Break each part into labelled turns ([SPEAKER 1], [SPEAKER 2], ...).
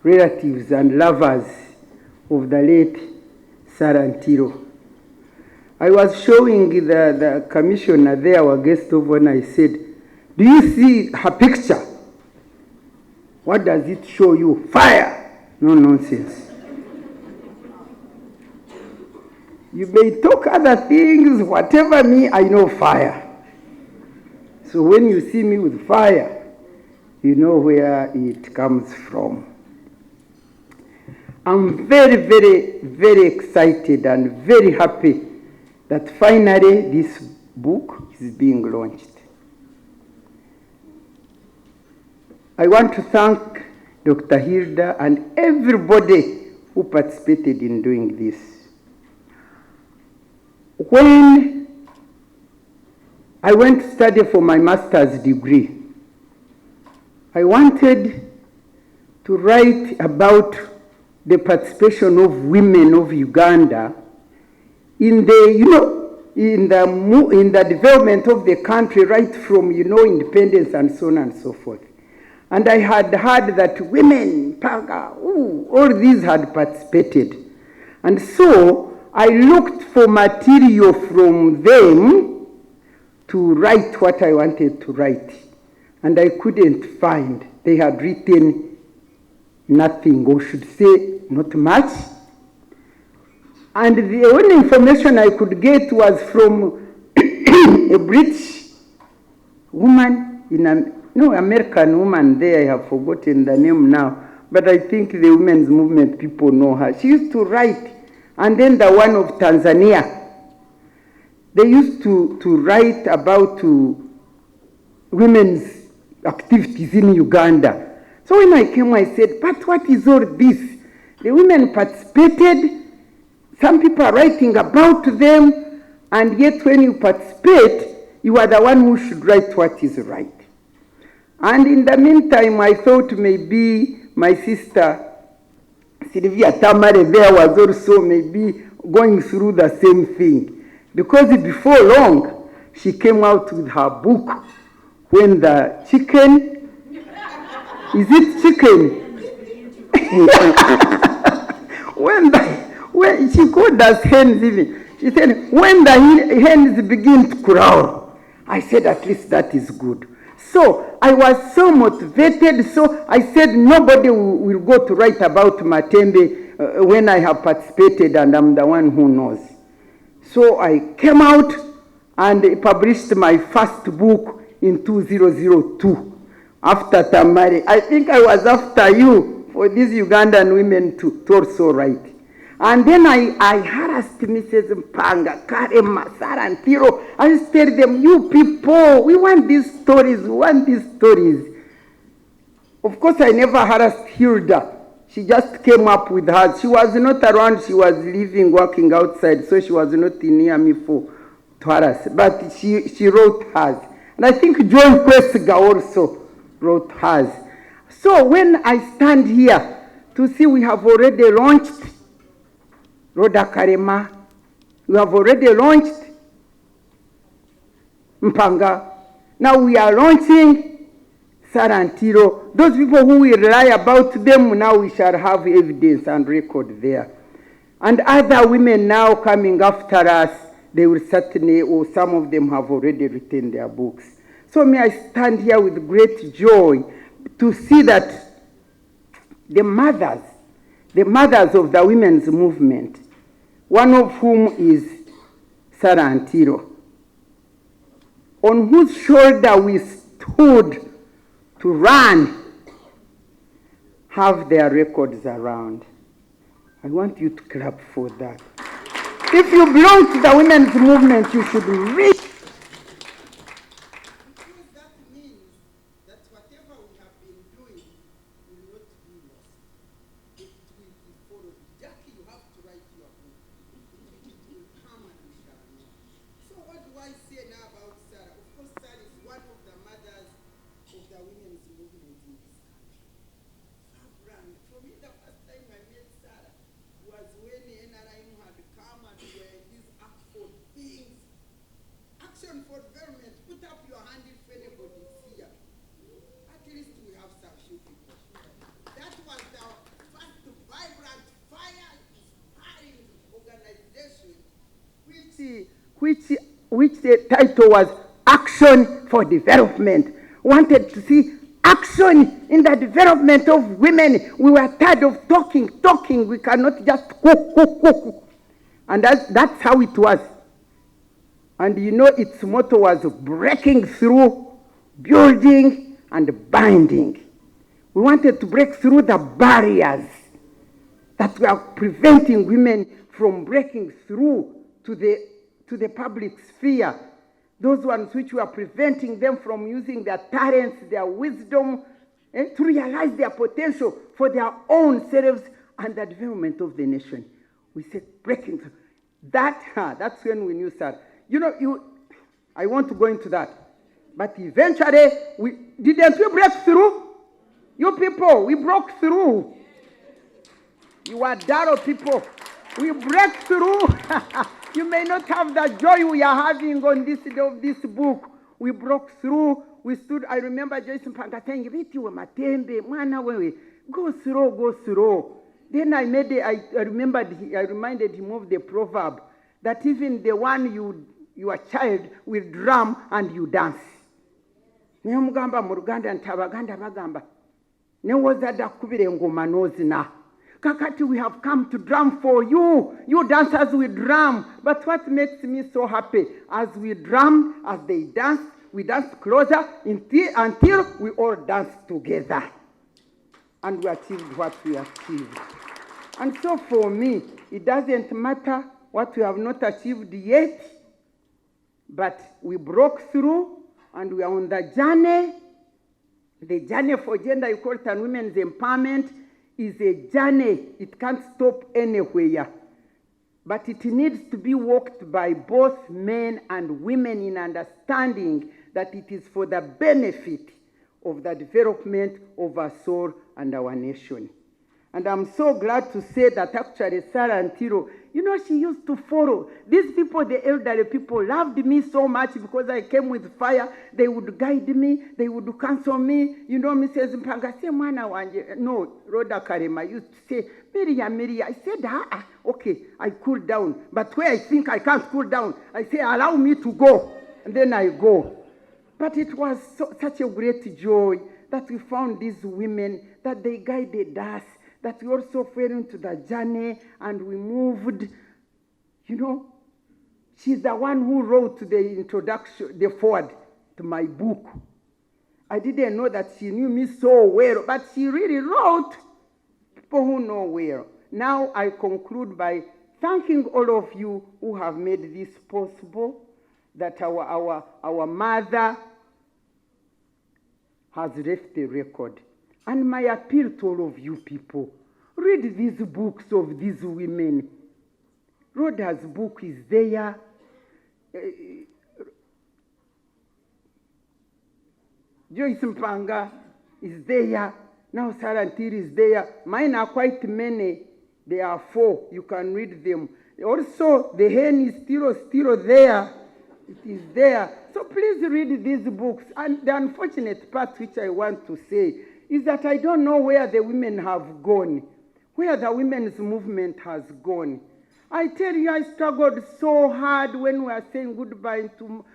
[SPEAKER 1] relatives and lovers of the late Satire. I was showing the commissioner there, our guest of honor. I said, do you see her picture? What does it show you? Fire! No nonsense. You may talk other things, whatever me, I know fire. So when you see me with fire, you know where it comes from. I'm very, very, very excited and very happy that finally this book is being launched. I want to thank Dr. Hilda and everybody who participated in doing this. When I went to study for my master's degree, I wanted to write about the participation of women of Uganda in the, in the development of the country, right from, independence and so on and so forth. And I had heard that women, Panga, all these had participated. And so I looked for material from them to write what I wanted to write. And I couldn't find. They had written nothing, or should say, not much. And the only information I could get was from a British woman, American woman there. I have forgotten the name now. But I think the women's movement people know her. She used to write. And then the one of Tanzania. They used to write about women's activities in Uganda. So when I came, I said, but what is all this? The women participated. Some people are writing about them, and yet when you participate, you are the one who should write what is right. And in the meantime, I thought maybe my sister, Sylvia Tamare, there was also maybe going through the same thing. Because before long, she came out with her book, When the Chicken, is it chicken? when she called us hens even. She said, when the hens begin to crow. I said, at least that is good. So I was so motivated, so I said nobody will go to write about Matembe when I have participated and I'm the one who knows. So I came out and published my first book in 2002 after Tamari. I think I was after you for these Ugandan women to also write. And then I harassed Mrs. Mpanga, Karema, Sarah, and Tiro. I just tell them, you people, we want these stories, we want these stories. Of course, I never harassed Hilda. She just came up with hers. She was not around, she was living, working outside, so she was not near me to harass. But she wrote hers. And I think Joy Kwesiga also wrote hers. So when I stand here to see we have already launched Rhoda Karema, we have already launched Mpanga. Now we are launching Sarantiro. Those people who will lie about them, now we shall have evidence and record there. And other women now coming after us, they will certainly, or some of them have already written their books. So may I stand here with great joy to see that the mothers of the women's movement, one of whom is Sarantiro, on whose shoulder we stood to run, have their records around. I want you to clap for that. If you belong to the women's movement, you should read.
[SPEAKER 2] That means that whatever we have been doing will not be lost. It will be followed. Jackie, you have to write your book. It will come and we shall know. So what do I say now about Sarah? Of course, Sarah is one of the mothers of the women's movement in this country. Brand. For me, the first time I met Sarah was when NRM had come and these act for things. Action for development. Put up your hand if anybody is here. At least we have some few people. That was
[SPEAKER 1] which the title was Action for Development. Wanted to see action in the development of women. We were tired of talking. We cannot just cook. And that's how it was. And its motto was breaking through, building, and binding. We wanted to break through the barriers that were preventing women from breaking through to the public sphere. Those ones which were preventing them from using their talents, their wisdom, to realize their potential for their own selves and the development of the nation. We said breaking through. That's when we knew that. I want to go into that. But eventually, didn't we break through? You people, we broke through. You are Daro people. We break through. You may not have the joy we are having on this day of this book. We broke through. We stood. I remember Jason Panga saying, Matembe, mwana wewe, go slow. Then I reminded him of the proverb that even the one your child will drum and you dance. Niyo mugamba mu Ruganda ntabaganda bagamba. Newoza dakubire ngoma nozina. Kakati, we have come to drum for you. You dancers will drum. But what makes me so happy, as we drum, as they dance, we dance closer until we all dance together. And we achieved what we achieved. And so for me, it doesn't matter what we have not achieved yet, but we broke through and we are on the journey. The journey for gender equality and women's empowerment is a journey. It can't stop anywhere. But it needs to be walked by both men and women in understanding that it is for the benefit of the development of our soul and our nation. And I'm so glad to say that actually Sarah Ntiro, she used to follow. These people, the elderly people, loved me so much because I came with fire. They would guide me. They would counsel me. Mrs. Mpanga, say, Mwana wanje. No, Rhoda Karema used to say, Miria. I said, okay, I cool down. But where I think I can't cool down, I say, allow me to go. And then I go. But it was such a great joy that we found these women, that they guided us, that we also fell into the journey and we moved. She's the one who wrote the introduction, the foreword to my book. I didn't know that she knew me so well, but she really wrote. People who know well. Now I conclude by thanking all of you who have made this possible, that our mother has left a record. And my appeal to all of you people, read these books of these women. Rhoda's book is there. Joyce Mpanga is there. Now Sarah Ntiri is there. Mine are quite many. There are 4. You can read them. Also, the hen is still there. It is there. So please read these books. And the unfortunate part which I want to say is that I don't know where the women have gone, where the women's movement has gone. I tell you, I struggled so hard when we were saying goodbye to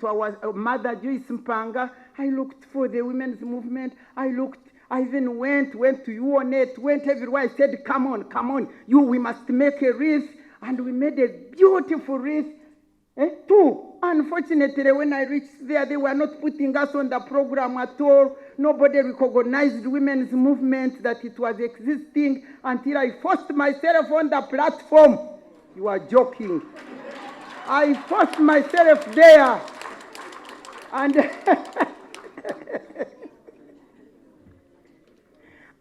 [SPEAKER 1] our mother, Joyce Mpanga. I looked for the women's movement. I even went to UONET, went everywhere. I said, come on, we must make a wreath. And we made a beautiful wreath. Unfortunately, when I reached there, they were not putting us on the program at all. Nobody recognized women's movement, that it was existing, until I forced myself on the platform. You are joking. I forced myself there. And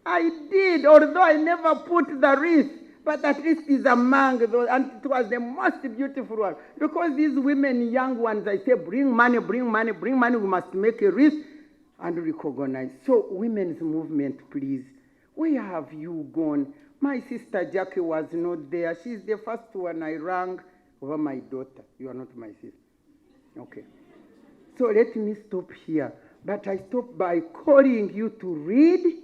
[SPEAKER 1] I did, although I never put the wreath. But at least it's among those, and it was the most beautiful one. Because these women, young ones, I say, bring money, we must make a wreath and recognize. So, women's movement, please. Where have you gone? My sister Jackie was not there. She's the first one I rang over my daughter. You are not my sister. Okay. So let me stop here. But I stop by calling you to read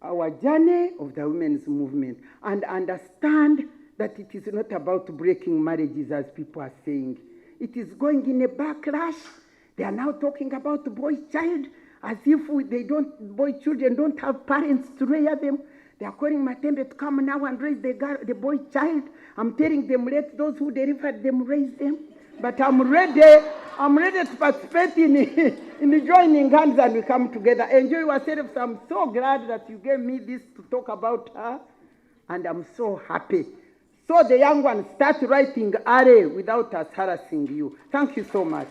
[SPEAKER 1] our journey of the women's movement and understand that it is not about breaking marriages as people are saying. It is going in a backlash. They are now talking about the boy child as if boy children don't have parents to rear them. They are calling Matembe to come now and raise the boy child. I'm telling them, let those who delivered them raise them. But I'm ready to participate in joining hands and we come together. Enjoy yourselves. I'm so glad that you gave me this to talk about her. And I'm so happy. So the young ones, start writing array without us harassing you. Thank you so much.